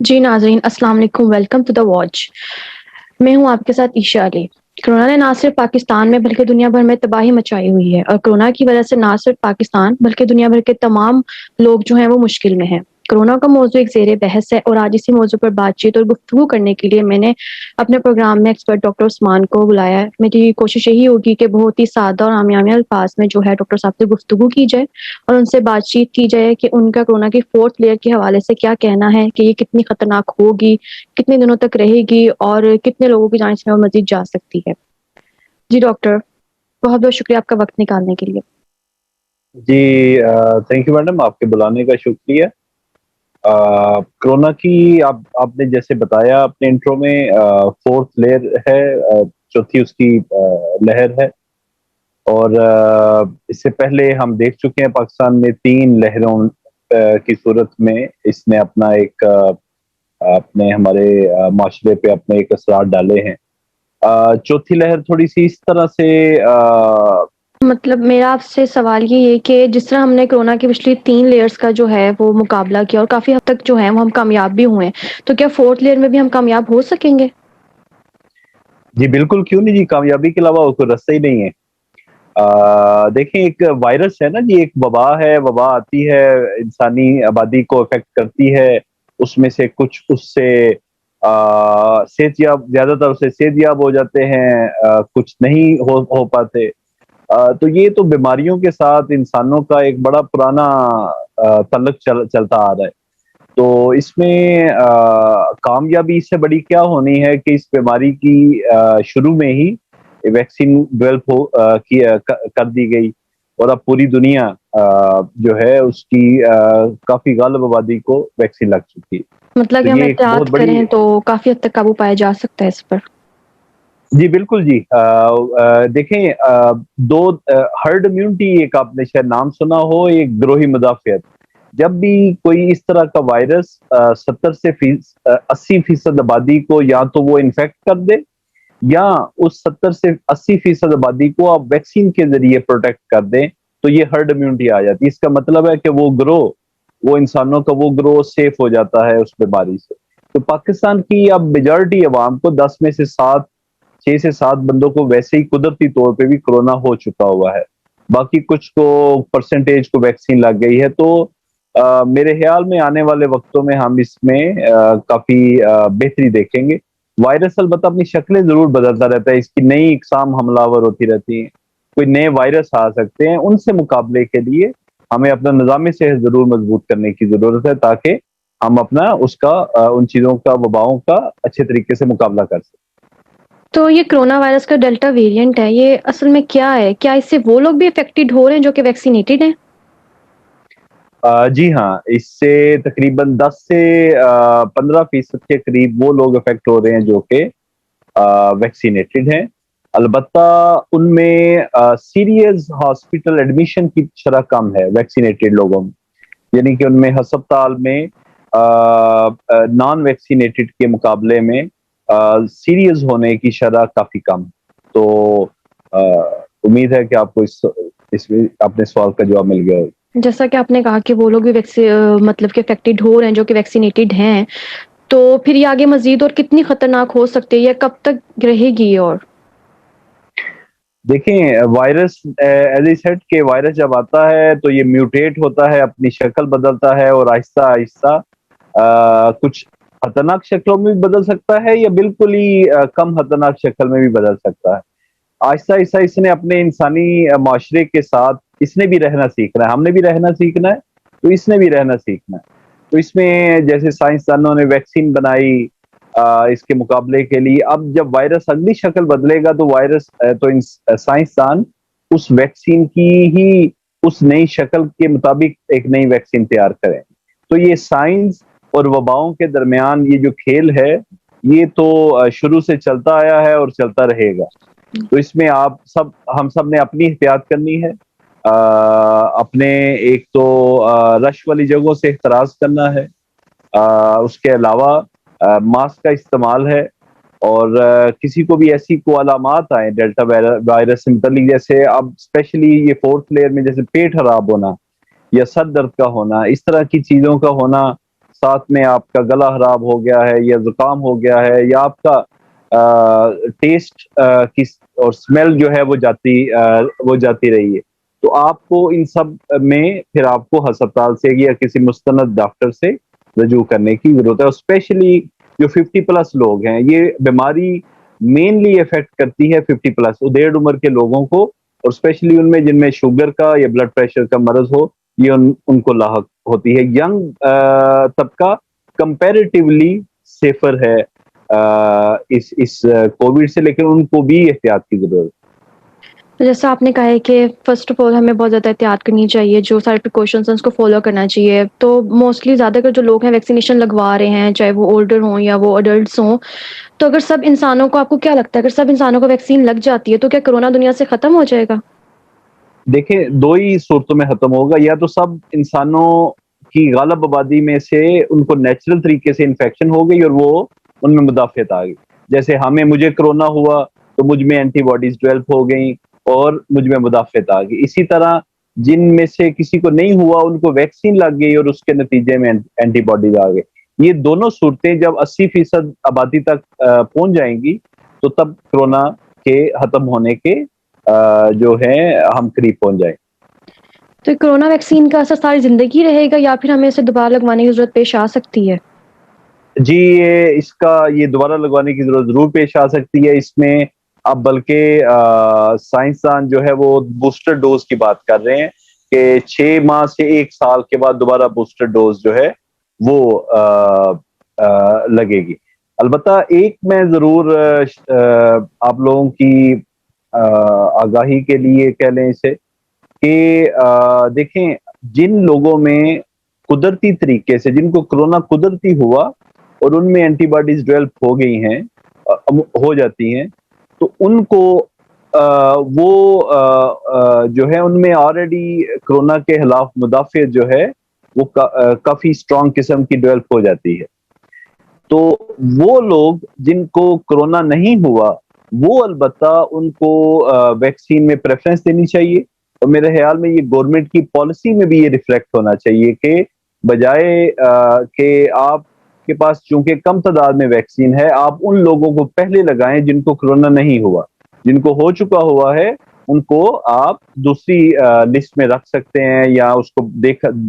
جی ناظرین السلام علیکم، ویلکم ٹو دا واچ۔ میں ہوں آپ کے ساتھ عیشا علی۔ کورونا نے نہ صرف پاکستان میں بلکہ دنیا بھر میں تباہی مچائی ہوئی ہے، اور کورونا کی وجہ سے نہ صرف پاکستان بلکہ دنیا بھر کے تمام لوگ جو ہیں وہ مشکل میں ہیں۔ کورونا کا موضوع ایک زیر بحث ہے، اور آج اسی موضوع پر بات چیت اور گفتگو کرنے کے لیے میں نے اپنے پروگرام میں ایکسپرٹ ڈاکٹر عثمان کو بلایا ہے۔ میری کوشش یہی ہوگی کہ بہت ہی سادہ اور عامیانہ الفاظ میں جو ہے ڈاکٹر صاحب سے گفتگو کی جائے اور ان سے بات چیت کی جائے کہ ان کا کورونا کی فورتھ لیئر کے حوالے سے کیا کہنا ہے، کہ یہ کتنی خطرناک ہوگی، کتنے دنوں تک رہے گی، اور کتنے لوگوں کی جان اس میں مزید جا سکتی ہے۔ جی ڈاکٹر، بہت بہت شکریہ آپ کا وقت نکالنے کے لیے۔ جی تھینک یو میڈم، آپ کے بلانے کا شکریہ۔ کرونا کی آپ نے جیسے بتایا اپنے انٹرو میں، فورتھ لیئر ہے، چوتھی اس کی لہر ہے، اور اس سے پہلے ہم دیکھ چکے ہیں پاکستان میں 3 لہروں کی صورت میں اس نے اپنا ایک اپنے ہمارے معاشرے پہ اپنے ایک اثرات ڈالے ہیں۔ چوتھی لہر تھوڑی سی اس طرح سے مطلب میرا آپ سے سوال یہ ہے کہ جس طرح ہم نے کورونا کی پچھلی 3 لیئرز کا جو ہے وہ مقابلہ کیا اور کافی حد تک جو ہے وہ ہم کامیاب بھی ہوئے ہیں، تو کیا فورتھ لیئر میں بھی ہم کامیاب ہو سکیں گے؟ جی بالکل، کیوں نہیں جی، کامیابی کے علاوہ کوئی رستہ ہی نہیں ہے۔ دیکھیں، ایک وائرس ہے نا جی، ایک وبا ہے، وبا آتی ہے، انسانی آبادی کو افیکٹ کرتی ہے، اس میں سے کچھ اس سے صحت یاب، زیادہ تر اسے صحت یاب ہو جاتے ہیں، کچھ نہیں ہو پاتے۔ تو یہ تو بیماریوں کے ساتھ انسانوں کا ایک بڑا پرانا تعلق چلتا آ رہا ہے۔ تو اس میں کامیابی اس سے بڑی کیا ہونی ہے کہ اس بیماری کی شروع میں ہی ویکسین ڈیولپ کر دی گئی، اور اب پوری دنیا جو ہے اس کی کافی غالب آبادی کو ویکسین لگ چکی ہے۔ مطلب تو کہ ہم یہ ایک احتیاط بہت بڑی، کریں تو کافی حد تک قابو پایا جا سکتا ہے اس پر۔ جی بالکل جی۔ دیکھیں، دو ہرڈ امیونٹی ایک آپ نے شاید نام سنا ہو، ایک گروہی مدافعت۔ جب بھی کوئی اس طرح کا وائرس 70 سے 80% آبادی کو یا تو وہ انفیکٹ کر دے، یا اس 70 سے 80% آبادی کو آپ ویکسین کے ذریعے پروٹیکٹ کر دیں، تو یہ ہرڈ امیونٹی آ جاتی ہے۔ اس کا مطلب ہے کہ وہ گروہ، وہ انسانوں کا وہ گروہ سیف ہو جاتا ہے اس بیماری سے۔ تو پاکستان کی اب میجارٹی عوام کو 10 میں سے 6 سے 7 بندوں کو ویسے ہی قدرتی طور پہ بھی کرونا ہو چکا ہوا ہے، باقی کچھ کو پرسنٹیج کو ویکسین لگ گئی ہے۔ تو میرے خیال میں آنے والے وقتوں میں ہم اس میں کافی بہتری دیکھیں گے۔ وائرس البتہ اپنی شکلیں ضرور بدلتا رہتا ہے، اس کی نئی اقسام حملہ آور ہوتی رہتی ہیں، کوئی نئے وائرس آ سکتے ہیں، ان سے مقابلے کے لیے ہمیں اپنا نظام صحت ضرور مضبوط کرنے کی ضرورت ہے، تاکہ ہم اپنا ان چیزوں کا، وباؤں کا اچھے طریقے سے مقابلہ کر سکیں۔ تو یہ کرونا وائرس کا ڈیلٹا ویریئنٹ ہے، یہ اصل میں کیا ہے؟ کیا اس سے وہ لوگ بھی افیکٹڈ ہو رہے ہیں جو کہ ویکسینیٹڈ ہیں؟ جی ہاں، اس سے تقریباً 10 سے 15% کے قریب وہ لوگ افیکٹ ہو رہے ہیں جو کہ ویکسینیٹڈ ہیں۔ البتہ ان میں سیریس ہاسپٹل ایڈمیشن کی شرح کم ہے ویکسینیٹڈ لوگوں میں، یعنی کہ ان میں ہسپتال میں نان ویکسینیٹڈ کے مقابلے میں سیریس ہونے کی شرح کافی کم۔ تو امید ہے کہ آپ کو اس میں اپنے سوال کا جواب مل گیا ہوگا۔ جیسا کہ آپ نے کہا کہ وہ لوگ بھی مطلب کہ افیکٹڈ ہو رہے ہیں جو کہ ویکسینیٹڈ ہیں، تو پھر یہ آگے مزید اور کتنی خطرناک ہو سکتی ہے، یا کب تک رہے گی؟ اور دیکھیں، وائرس ایز اے سیٹ کہ وائرس جب آتا ہے تو یہ میوٹیٹ ہوتا ہے، اپنی شکل بدلتا ہے، اور آہستہ آہستہ کچھ خطرناک شکلوں میں بھی بدل سکتا ہے، یا بالکل ہی کم خطرناک شکل میں بھی بدل سکتا ہے۔ آہستہ آہستہ اس نے اپنے انسانی معاشرے کے ساتھ اس نے بھی رہنا سیکھنا ہے، ہم نے بھی رہنا سیکھنا ہے، تو اس نے بھی رہنا سیکھنا ہے۔ تو اس میں جیسے سائنسدانوں نے ویکسین بنائی اس کے مقابلے کے لیے، اب جب وائرس اگلی شکل بدلے گا تو سائنسدان اس ویکسین کی ہی اس نئی شکل کے مطابق ایک نئی ویکسین تیار کریں۔ تو یہ سائنس اور وباؤں کے درمیان یہ جو کھیل ہے، یہ تو شروع سے چلتا آیا ہے اور چلتا رہے گا۔ تو اس میں ہم سب نے اپنی احتیاط کرنی ہے، اپنے ایک تو رش والی جگہوں سے احتراز کرنا ہے، اس کے علاوہ ماسک کا استعمال ہے، اور کسی کو بھی ایسی کو علامات آئیں ڈیلٹا وائرس سے متعلق، جیسے اب اسپیشلی یہ فورتھ لیئر میں جیسے پیٹ خراب ہونا یا سر درد کا ہونا، اس طرح کی چیزوں کا ہونا، ساتھ میں آپ کا گلا خراب ہو گیا ہے یا زکام ہو گیا ہے یا آپ کا ٹیسٹ کی اور اسمیل جو ہے وہ جاتی رہی ہے، تو آپ کو ان سب میں پھر آپ کو ہسپتال سے یا کسی مستند ڈاکٹر سے رجوع کرنے کی ضرورت ہے. اسپیشلی جو 50+ لوگ ہیں، یہ بیماری مینلی افیکٹ کرتی ہے 50+، ادھیڑ عمر کے لوگوں کو، اور اسپیشلی ان میں جن میں شوگر کا یا بلڈ پریشر کا مرض ہو، یہ ان کو لاحق ہوتی ہے. ینگ طبقہ کمپیریٹیولی سیفر ہے اس کووڈ سے، لیکن ان کو بھی احتیاط کی ضرورت ہے. جیسا آپ نے کہا ہے کہ فرسٹ آف آل ہمیں بہت زیادہ احتیاط کرنی چاہیے، جو سارے پریکاشنس ہیں اس کو فالو کرنا چاہیے. تو موسٹلی زیادہ تر جو لوگ ہیں ویکسینیشن لگوا رہے ہیں، چاہے وہ اولڈر ہوں یا وہ اڈلٹس ہوں، تو اگر سب انسانوں کو، آپ کو کیا لگتا ہے اگر سب انسانوں کو ویکسین لگ جاتی ہے تو کیا کرونا دنیا سے ختم ہو جائے گا؟ دیکھیں، دو ہی صورتوں میں ختم ہوگا. یا تو سب انسانوں کی غالب آبادی میں سے ان کو نیچرل طریقے سے انفیکشن ہو گئی اور وہ ان میں مدافعت آ گئی. جیسے مجھے کرونا ہوا تو مجھ میں اینٹی باڈیز ڈیولپ ہو گئیں اور مجھ میں مدافعت آ گئی. اسی طرح جن میں سے کسی کو نہیں ہوا ان کو ویکسین لگ گئی اور اس کے نتیجے میں اینٹی باڈیز آ گئے. یہ دونوں صورتیں جب 80% آبادی تک پہنچ جائیں گی تو تب کرونا کے ختم ہونے کے جو ہے ہم قریب پہنچ جائیں. تو کرونا ویکسین کا اثر ساری زندگی رہے گا یا پھر ہمیں اسے دوبارہ لگوانے کی ضرورت پیش آ سکتی ہے؟ جی، یہ دوبارہ لگوانے کی ضرورت ضرور پیش آ سکتی ہے. اس میں اب بلکہ سائنسدان جو ہے وہ بوسٹر ڈوز کی بات کر رہے ہیں کہ 6 ماہ سے 1 سال کے بعد دوبارہ بوسٹر ڈوز جو ہے وہ لگے گی. البتہ ایک میں ضرور آپ لوگوں کی آگاہی کے لیے کہہ لیں اسے کہ دیکھیں، جن لوگوں میں قدرتی طریقے سے، جن کو کرونا قدرتی ہوا اور ان میں اینٹی باڈیز ڈیولپ ہو گئی ہیں، ہو جاتی ہیں، تو ان کو وہ جو ہے ان میں آلریڈی کرونا کے خلاف مدافعت جو ہے وہ کافی اسٹرانگ قسم کی ڈیولپ ہو جاتی ہے. تو وہ لوگ جن کو کرونا نہیں ہوا، وہ البتہ ان کو ویکسین میں پریفرنس دینی چاہیے. اور میرے خیال میں یہ گورنمنٹ کی پالیسی میں بھی یہ ریفلیکٹ ہونا چاہیے کہ بجائے کہ آپ کے پاس چونکہ کم تعداد میں ویکسین ہے، آپ ان لوگوں کو پہلے لگائیں جن کو کرونا نہیں ہوا. جن کو ہو چکا ہوا ہے ان کو آپ دوسری لسٹ میں رکھ سکتے ہیں یا اس کو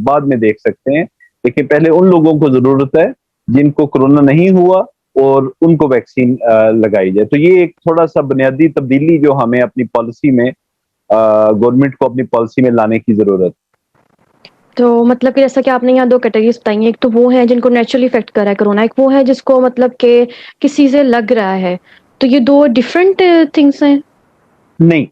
بعد میں دیکھ سکتے ہیں، لیکن پہلے ان لوگوں کو ضرورت ہے جن کو کرونا نہیں ہوا اور ان کو ویکسین لگائی جائے. تو یہ ایک تھوڑا سا بنیادی تبدیلی جو ہمیں اپنی پالیسی میں، گورنمنٹ کو اپنی پالیسی میں لانے کی ضرورت. تو مطلب کہ جیسا کہ آپ نے یہاں 2 کیٹیگریز بتائی ہیں، ایک تو وہ ہے جن کو نیچرلی افیکٹ کر رہا ہے کرونا، ایک وہ ہے جس کو مطلب کہ کسی سے لگ رہا ہے. تو یہ 2 ڈفرینٹ تھنگس ہیں؟ نہیں،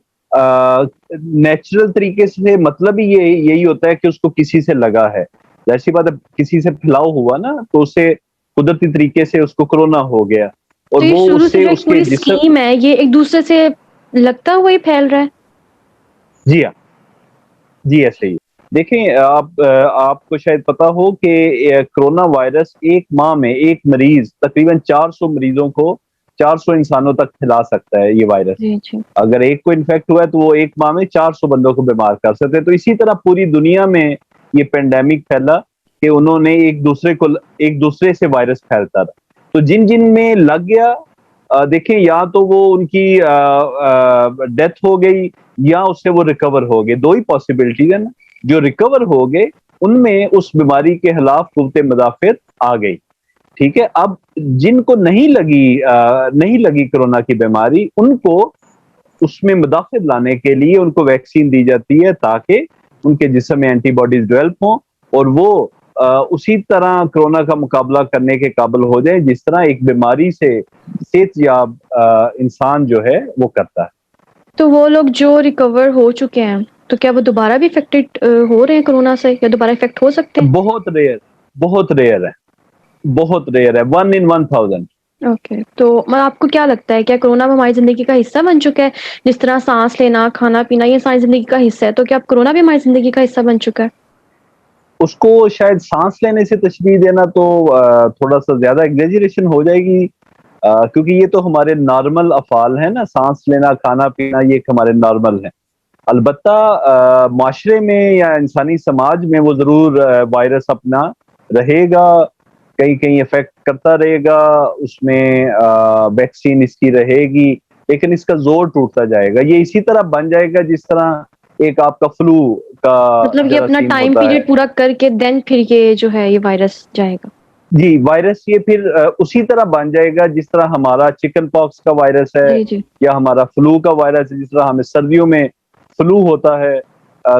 نیچرل طریقے سے مطلب ہی یہی ہوتا ہے کہ اس کو کسی سے لگا ہے. ایسی بات ہے، کسی سے پھیلاؤ ہوا نا تو اسے قدرتی طریقے سے اس کو کرونا ہو گیا اور تو یہ وہ شروع اس سے سے جو ایک اس کے پوری جسم. اسکیم ہے، یہ ایک دوسرے سے لگتا ہوا ہی پھیل رہا ہے؟ جی ہاں، جی ایسے ہی. دیکھیں، آپ کو شاید پتا ہو کہ کرونا وائرس 1 ماہ میں ایک مریض تقریباً 400 مریضوں کو 400 انسانوں تک پھیلا سکتا ہے. یہ وائرس جی جی. اگر ایک کو انفیکٹ ہوا ہے تو وہ 1 ماہ میں 400 بندوں کو بیمار کر سکتے ہیں. تو اسی طرح پوری دنیا میں یہ پینڈیمک پھیلا کہ انہوں نے ایک دوسرے سے وائرس پھیلتا رہا. تو جن جن میں لگ گیا، دیکھیں یا تو وہ ان کی ڈیتھ ہو گئی یا اس سے وہ ریکور ہو گئے. 2 ہی پاسبلٹی ہے نا. جو ریکور ہو گئے ان میں اس بیماری کے خلاف قوت مدافعت آ گئی. ٹھیک ہے. اب جن کو نہیں لگی کرونا کی بیماری، ان کو اس میں مدافعت لانے کے لیے ان کو ویکسین دی جاتی ہے تاکہ ان کے جسم میں اینٹی باڈیز ڈیولپ ہوں اور وہ اسی طرح کرونا کا مقابلہ کرنے کے قابل ہو جائیں جس طرح ایک بیماری سے صحت یاب انسان جو ہے وہ کرتا ہے. تو وہ لوگ جو ریکور ہو چکے ہیں تو کیا وہ دوبارہ بھی افیکٹڈ ہو رہے ہیں کرونا سے یا دوبارہ افیکٹ ہو سکتے ہیں؟ بہت ریئر ہے، بہت ریئر ہے. 1 in 1000. اوکے. تو آپ کو کیا لگتا ہے، کیا کرونا ہماری زندگی کا حصہ بن چکا ہے؟ جس طرح سانس لینا، کھانا پینا، یہ ہماری زندگی کا حصہ ہے، تو کیا کرونا بھی ہماری زندگی کا حصہ بن چکا ہے؟ اس کو شاید سانس لینے سے تشبیہ دینا تو تھوڑا سا زیادہ ایگزیجریشن ہو جائے گی، کیونکہ یہ تو ہمارے نارمل افعال ہیں نا. سانس لینا، کھانا پینا، یہ ہمارے نارمل ہیں. البتہ معاشرے میں یا انسانی سماج میں وہ ضرور وائرس اپنا رہے گا کہیں کہیں افیکٹ کرتا رہے گا، اس میں ویکسین اس کی رہے گی، لیکن اس کا زور ٹوٹتا جائے گا. یہ اسی طرح بن جائے گا جس طرح ایک آپ کا فلو کا مطلب یہ اپنا جراثیم ٹائم ہوتا ہے. پیریڈ پورا کر کے دین پھر یہ جو ہے یہ وائرس جائے گا. جی، وائرس یہ پھر اسی طرح بن جائے گا جس طرح ہمارا چکن پاکس کا وائرس ہے جی جی. یا ہمارا فلو کا وائرس ہے. جس طرح ہمیں سردیوں میں فلو ہوتا ہے،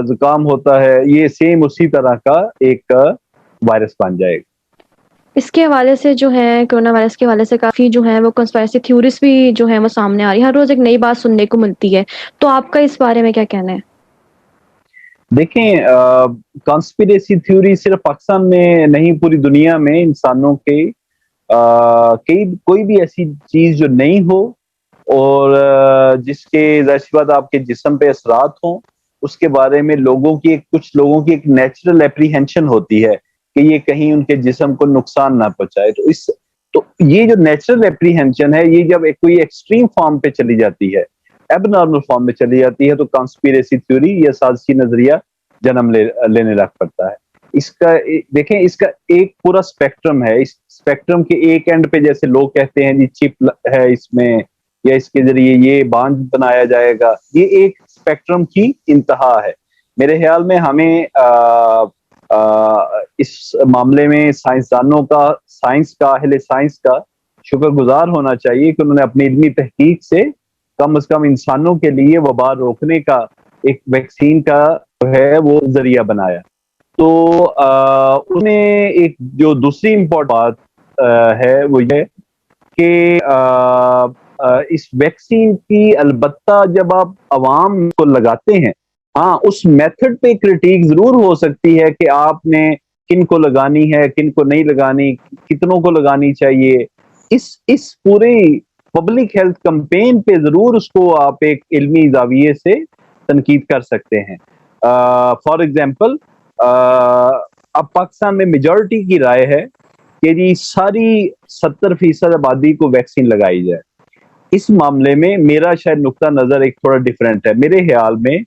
زکام ہوتا ہے، یہ سیم اسی طرح کا ایک وائرس بن جائے گا. اس کے حوالے سے جو ہے کرونا وائرس کے حوالے سے کافی جو ہے وہ کنسپائرسی تھیوریز بھی جو ہے وہ سامنے آ رہی ہے، ہر روز ایک نئی بات سننے کو ملتی ہے. تو آپ کا اس بارے میں کیا کہنا ہے؟ دیکھیں، کانسپیریسی تھیوری صرف پاکستان میں نہیں، پوری دنیا میں انسانوں کے کوئی بھی ایسی چیز جو نہیں ہو اور جس کے ظاہر سی بات آپ کے جسم پہ اثرات ہوں، اس کے بارے میں کچھ لوگوں کی ایک نیچرل اپریہینشن ہوتی ہے کہ یہ کہیں ان کے جسم کو نقصان نہ پہنچائے. تو یہ جو نیچرل اپریہینشن ہے، یہ جب کوئی ایکسٹریم فارم پہ چلی جاتی ہے، ایب نارمل فارم میں چلی جاتی ہے، تو کانسپیریسی تھیوری یا سازشی نظریہ جنم لینے لگ پڑتا ہے. دیکھیں، اس کا ایک پورا اسپیکٹرم ہے. اس اسپیکٹرم کے ایک اینڈ پہ جیسے لوگ کہتے ہیں جی چپ ہے اس میں، یا اس کے ذریعے یہ باندھ بنایا جائے گا، یہ ایک اسپیکٹرم کی انتہا ہے. میرے خیال میں ہمیں اس معاملے میں سائنسدانوں کا، اہل سائنس کا شکر گزار ہونا چاہیے کہ انہوں نے اپنی علمی تحقیق سے کم از کم انسانوں کے لیے وبا روکنے کا ایک ویکسین کا جو ہے وہ ذریعہ بنایا. تو اس میں ایک جو دوسری امپورٹنٹ بات ہے وہ یہ کہ اس ویکسین کی البتہ جب آپ عوام کو لگاتے ہیں، ہاں اس میتھڈ پہ کرٹیک ضرور ہو سکتی ہے کہ آپ نے کن کو لگانی ہے، کن کو نہیں لگانی، کتنوں کو لگانی چاہیے. اس پورے پبلک ہیلتھ کمپین پہ ضرور اس کو آپ ایک علمی زاویے سے تنقید کر سکتے ہیں. فار ایگزامپل، اب پاکستان میں میجورٹی کی رائے ہے کہ جی ساری 70% آبادی کو ویکسین لگائی جائے. اس معاملے میں میرا شاید نقطہ نظر ایک تھوڑا ڈیفرنٹ ہے. میرے خیال میں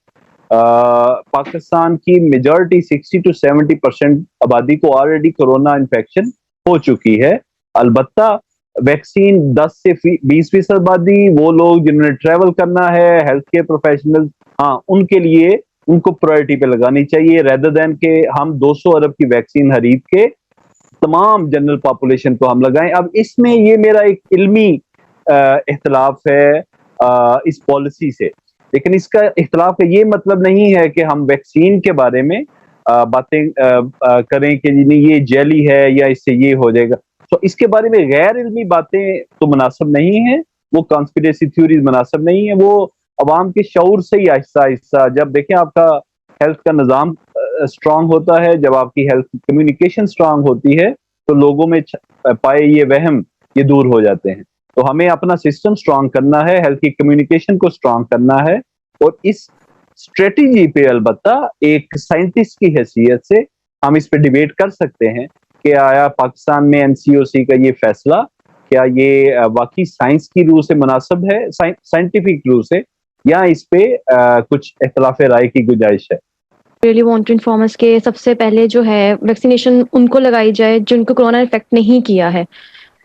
پاکستان کی میجورٹی 60-70% آبادی کو آلریڈی کورونا انفیکشن ہو چکی ہے. البتہ ویکسین 10 سے 20% آبادی، وہ لوگ جنہوں نے ٹریول کرنا ہے، ہیلتھ کیئر پروفیشنل، ہاں ان کے لیے ان کو پرائرٹی پہ لگانی چاہیے، ریدر دین کہ ہم 200 ارب کی ویکسین خرید کے تمام جنرل پاپولیشن کو ہم لگائیں. اب اس میں یہ میرا ایک علمی اختلاف ہے اس پالیسی سے، لیکن اس کا اختلاف کا یہ مطلب نہیں ہے کہ ہم ویکسین کے بارے میں باتیں کریں کہ نہیں یہ جیلی ہے یا اس سے یہ ہو جائے گا. تو اس کے بارے میں غیر علمی باتیں تو مناسب نہیں ہیں، وہ کانسپیریسی تھیوریز مناسب نہیں ہیں. وہ عوام کے شعور سے ہی آہستہ آہستہ، جب دیکھیں آپ کا ہیلتھ کا نظام اسٹرانگ ہوتا ہے، جب آپ کی ہیلتھ کمیونیکیشن اسٹرانگ ہوتی ہے، تو لوگوں میں پائے یہ وہم یہ دور ہو جاتے ہیں. تو ہمیں اپنا سسٹم اسٹرانگ کرنا ہے، ہیلتھ کی کمیونیکیشن کو اسٹرانگ کرنا ہے، اور اس اسٹریٹجی پہ البتہ ایک سائنٹسٹ کی حیثیت سے ہم اس پہ ڈیبیٹ کر سکتے ہیں کہ آیا پاکستان میں NCOC کا یہ فیصلہ کیا یہ واقعی سائنس کی روح سے مناسب ہے، سائنٹیفک روح سے، یا اس پہ کچھ اختلاف رائے کی گنجائش ہے. ریئلی وانٹ ٹو انفارم اس کے سب سے پہلے جو ہے ویکسینیشن ان کو لگائی جائے جن کو کورونا افیکٹ نہیں کیا ہے،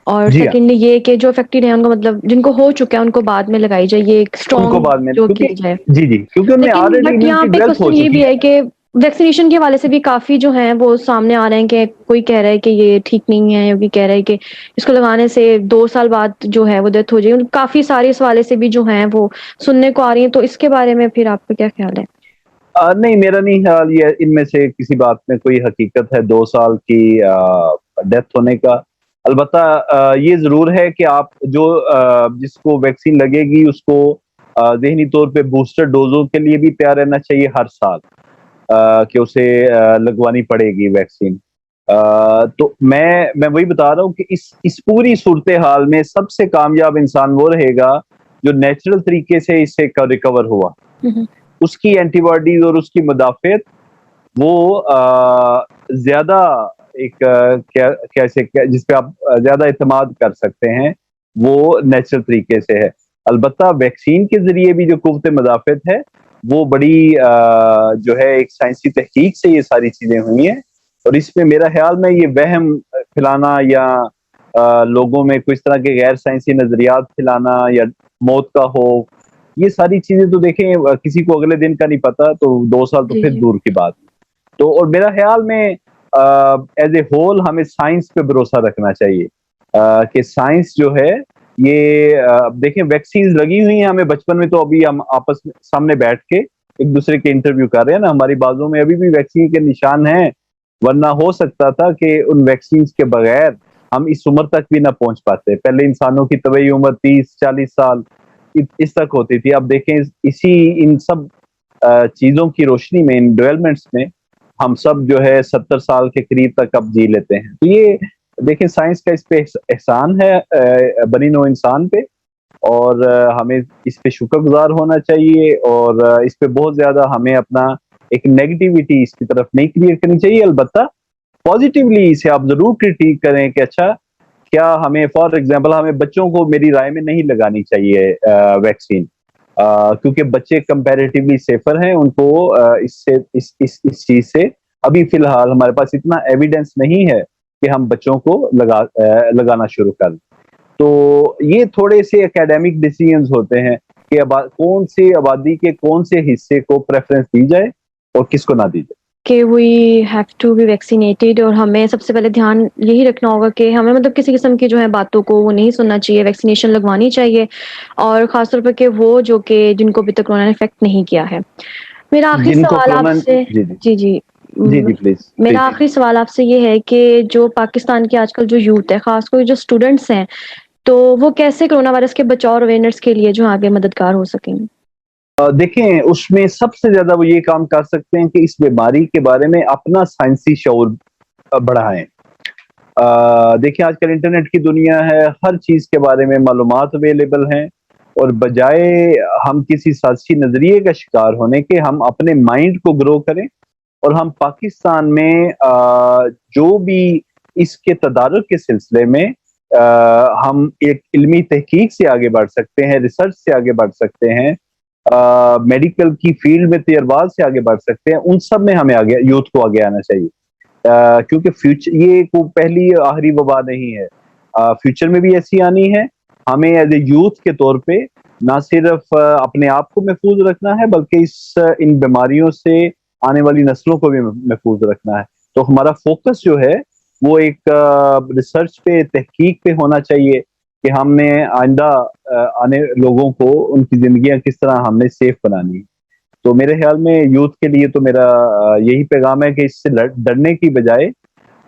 اور جی ہاں، سیکنڈلی یہ کہ جو افیکٹڈ ہیں ان کو مطلب جن کو ہو چکا ہے ان کو بعد میں لگائی جائے، یہ ایک ان کو اسٹرانگ بعد میں، جو کیونکہ کی جائے. جی جی کیونکہ ان میں لیکن آلریڈی بٹ یہاں امیونٹی پہ ڈیولپ ہو کوشچن یہ چکی بھی ہے. ہے کہ ویکسینیشن کے حوالے سے بھی کافی جو ہیں وہ سامنے آ رہے ہیں کہ کوئی کہہ رہا ہے کہ یہ ٹھیک نہیں ہے، کوئی کہہ رہا ہے کہ اس کو لگانے سے 2 سال بعد جو ہے وہ ڈیتھ ہو جائے. کافی سارے اس حوالے سے بھی جو ہیں وہ سننے کو آ رہی ہیں. تو اس کے بارے میں پھر آپ کا کیا خیال ہے؟ نہیں، میرا نہیں خیال یہ ان میں سے کسی بات میں کوئی حقیقت ہے 2 سال کی ڈیتھ ہونے کا. البتہ یہ ضرور ہے کہ آپ جو جس کو ویکسین لگے گی اس کو ذہنی طور پہ بوسٹر ڈوزوں کے لیے بھی تیار رہنا چاہیے ہر سال کہ اسے لگوانی پڑے گی ویکسین. تو میں وہی بتا رہا ہوں کہ اس پوری صورتحال میں سب سے کامیاب انسان وہ رہے گا جو نیچرل طریقے سے اس سے ریکور ہوا. اس کی اینٹی باڈیز اور اس کی مدافعت وہ زیادہ ایک جس پہ آپ زیادہ اعتماد کر سکتے ہیں، وہ نیچرل طریقے سے ہے. البتہ ویکسین کے ذریعے بھی جو قوت مدافعت ہے وہ بڑی جو ہے ایک سائنسی تحقیق سے یہ ساری چیزیں ہوئی ہیں. اور اس میں میرا خیال میں یہ وہم پھیلانا یا لوگوں میں کچھ طرح کے غیر سائنسی نظریات پھیلانا یا موت کا خوف، یہ ساری چیزیں تو دیکھیں کسی کو اگلے دن کا نہیں پتا، تو 2 سال تو جی پھر جی دور کی بات. تو اور میرا خیال میں ایز اے ہول ہمیں سائنس پہ بھروسہ رکھنا چاہیے کہ سائنس جو ہے یہ دیکھیں ویکسینز لگی ہوئی ہیں ہمیں بچپن میں، تو ابھی ہم آپس میں سامنے بیٹھ کے ایک دوسرے کے انٹرویو کر رہے ہیں نا، ہماری بازوں میں ابھی بھی ویکسین کے نشان ہیں، ورنہ ہو سکتا تھا کہ ان ویکسینز کے بغیر ہم اس عمر تک بھی نہ پہنچ پاتے. پہلے انسانوں کی طبعی عمر 30-40 سال اس تک ہوتی تھی. اب دیکھیں ان سب چیزوں کی روشنی میں، ان ڈیولپمنٹس میں، ہم سب جو ہے 70 سال کے قریب تک اب جی لیتے ہیں. تو یہ دیکھیں سائنس کا اس پہ احسان ہے بنی نوع انسان پہ، اور ہمیں اس پہ شکر گزار ہونا چاہیے، اور اس پہ بہت زیادہ ہمیں اپنا ایک نیگیٹیوٹی اس کی طرف نہیں کریٹ کرنی چاہیے. البتہ پازیٹیولی اسے آپ ضرور کرٹیک کریں کہ اچھا کیا ہمیں فار ایگزامپل ہمیں بچوں کو میری رائے میں نہیں لگانی چاہیے ویکسین، کیونکہ بچے کمپیریٹیولی سیفر ہیں، ان کو اس چیز سے ابھی فی الحال ہمارے پاس اتنا ایویڈنس نہیں ہے کہ ہم بچوں کو لگانا شروع کر دیں. تو یہ تھوڑے سے اکیڈیمک ڈیسیژنز ہوتے ہیں کہ کون سی آبادی کے کون سے حصے کو پریفرنس دی جائے اور کس کو نہ دی جائے. کہ وی ہیو ٹو بی ویکسینیٹیڈ، اور ہمیں سب سے پہلے دھیان یہی رکھنا ہوگا کہ ہمیں مطلب کسی قسم کی جو ہے باتوں کو وہ نہیں سننا چاہیے، ویکسینیشن لگوانی چاہیے، اور خاص طور پر کہ وہ جو کہ جن کو ابھی تک کورونا نے افیکٹ نہیں کیا ہے. میرا آخری جن کو سوال آپ کرونا، سے، جی جی جی جی جی جی پلیز میرا پلیز. آخری سوال آپ سے یہ ہے کہ جو پاکستان کے آج کل جو یوتھ ہے، خاص کر جو اسٹوڈنٹس ہیں، تو وہ کیسے کرونا وائرس کے بچاؤ اور اویئرنیس کے لیے جو آگے مددگار ہو سکیں گے؟ دیکھیں اس میں سب سے زیادہ وہ یہ کام کر سکتے ہیں کہ اس بیماری کے بارے میں اپنا سائنسی شعور بڑھائیں. دیکھیں آج کل انٹرنیٹ کی دنیا ہے، ہر چیز کے بارے میں معلومات اویلیبل ہیں، اور بجائے ہم کسی سازشی نظریے کا شکار ہونے کے، ہم اپنے مائنڈ کو گرو کریں، اور ہم پاکستان میں جو بھی اس کے تدارک کے سلسلے میں ہم ایک علمی تحقیق سے آگے بڑھ سکتے ہیں، ریسرچ سے آگے بڑھ سکتے ہیں، میڈیکل کی فیلڈ میں تجربات سے آگے بڑھ سکتے ہیں، ان سب میں ہمیں آگے یوتھ کو آگے آنا چاہیے. کیونکہ فیوچر یہ کوئی پہلی آخری وبا نہیں ہے، فیوچر میں بھی ایسی آنی ہے. ہمیں ایز اے یوتھ کے طور پہ نہ صرف اپنے آپ کو محفوظ رکھنا ہے، بلکہ ان بیماریوں سے آنے والی نسلوں کو بھی محفوظ رکھنا ہے. تو ہمارا فوکس جو ہے وہ ایک ریسرچ پہ، تحقیق پہ ہونا چاہیے کہ ہم نے آئندہ آنے لوگوں کو ان کی زندگیاں کس طرح ہم نے سیف بنانی ہے. تو میرے خیال میں یوتھ کے لیے تو میرا یہی پیغام ہے کہ اس سے ڈرنے کی بجائے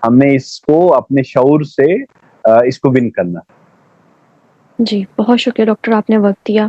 ہم نے اس کو اپنے شعور سے اس کو ون کرنا. جی بہت شکریہ ڈاکٹر، آپ نے وقت دیا.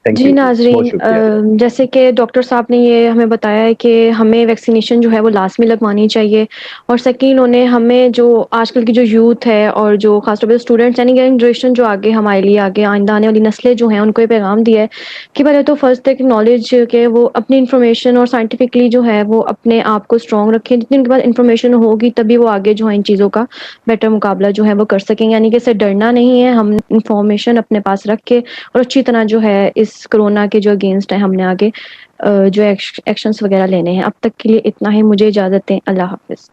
تھینک جی یو، بہت ناظرین، شکریہ. جیسے کہ ڈاکٹر صاحب نے یہ ہمیں بتایا ہے کہ ہمیں ویکسینیشن جو ہے وہ لازمی لگوانی چاہیے، اور سیکنڈ انہوں نے ہمیں جو آج کل کی جو یوتھ ہے اور جو خاص طور پہ اسٹوڈنٹس یعنی ینگ جنریشن جو آگے ہمارے لیے آگے آئندہ آنے والی نسلیں جو ہیں ان کو یہ پیغام دیا ہے کہ پہلے تو فرسٹ تک نالج کہ وہ اپنی انفارمیشن اور سائنٹیفکلی جو ہے وہ اپنے آپ کو اسٹرانگ رکھیں. جتنی ان کے پاس انفارمیشن ہوگی تبھی وہ آگے جو ہے ان چیزوں کا بیٹر مقابلہ جو ہے وہ کر سکیں. یعنی کہ اس سے ڈرنا نہیں ہے، ہم انفارمیشن اپنے پاس رکھ کے اور اچھی طرح جو ہے اس کرونا کے جو اگینسٹ ہے ہم نے آگے جو ایکشنز وغیرہ لینے ہیں. اب تک کے لیے اتنا ہی، مجھے اجازت دیں. اللہ حافظ.